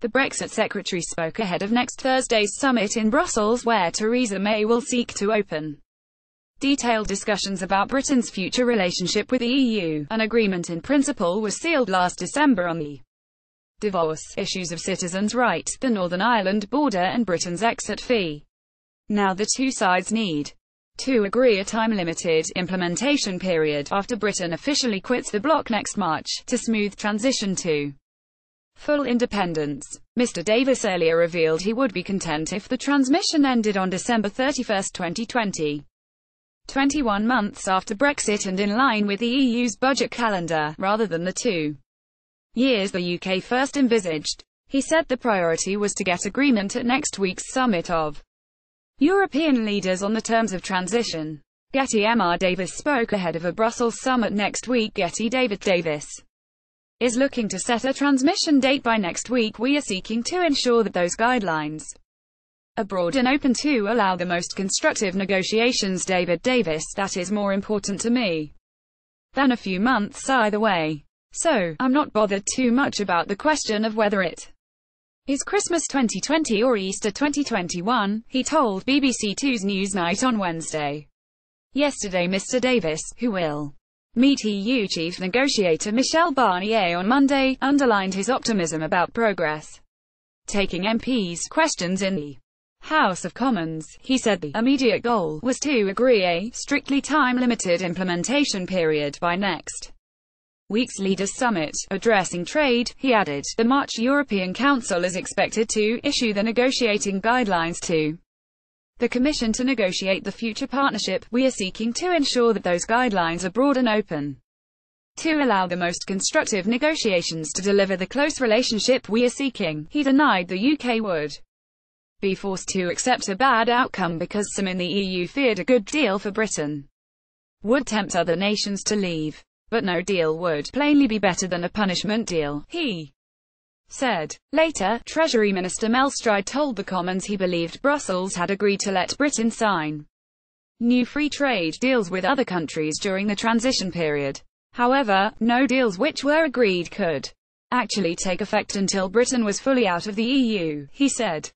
The Brexit Secretary spoke ahead of next Thursday's summit in Brussels, where Theresa May will seek to open detailed discussions about Britain's future relationship with the EU. An agreement in principle was sealed last December on the divorce, issues of citizens' rights, the Northern Ireland border and Britain's exit fee. Now the two sides need to agree a time-limited implementation period after Britain officially quits the bloc next March, to smooth transition to full independence. Mr. Davis earlier revealed he would be content if the transmission ended on December 31, 2020. 21 months after Brexit and in line with the EU's budget calendar, rather than the 2 years the UK first envisaged. He said the priority was to get agreement at next week's summit of European leaders on the terms of transition. GETTYMr Davis spoke ahead of a Brussels summit next week. GETTYDavid Davis is looking to set a transmission date by next week. We are seeking to ensure that those guidelines are broad and open to allow the most constructive negotiations. David Davis, that is more important to me than a few months either way. So, I'm not bothered too much about the question of whether it is Christmas 2020 or Easter 2021, he told BBC Two's Newsnight on Wednesday. Yesterday Mr. Davis, who will meet EU chief negotiator Michel Barnier on Monday, underlined his optimism about progress. Taking MPs' questions in the House of Commons, he said the immediate goal was to agree a strictly time-limited implementation period by next week's Leaders' Summit. Addressing trade, he added, the March European Council is expected to issue the negotiating guidelines to the Commission to negotiate the future partnership. We are seeking to ensure that those guidelines are broad and open to allow the most constructive negotiations to deliver the close relationship we are seeking. He denied the UK would be forced to accept a bad outcome because some in the EU feared a good deal for Britain would tempt other nations to leave. But no deal would plainly be better than a punishment deal, he said. Later, Treasury Minister Melstride told the Commons he believed Brussels had agreed to let Britain sign new free trade deals with other countries during the transition period. However, no deals which were agreed could actually take effect until Britain was fully out of the EU, he said.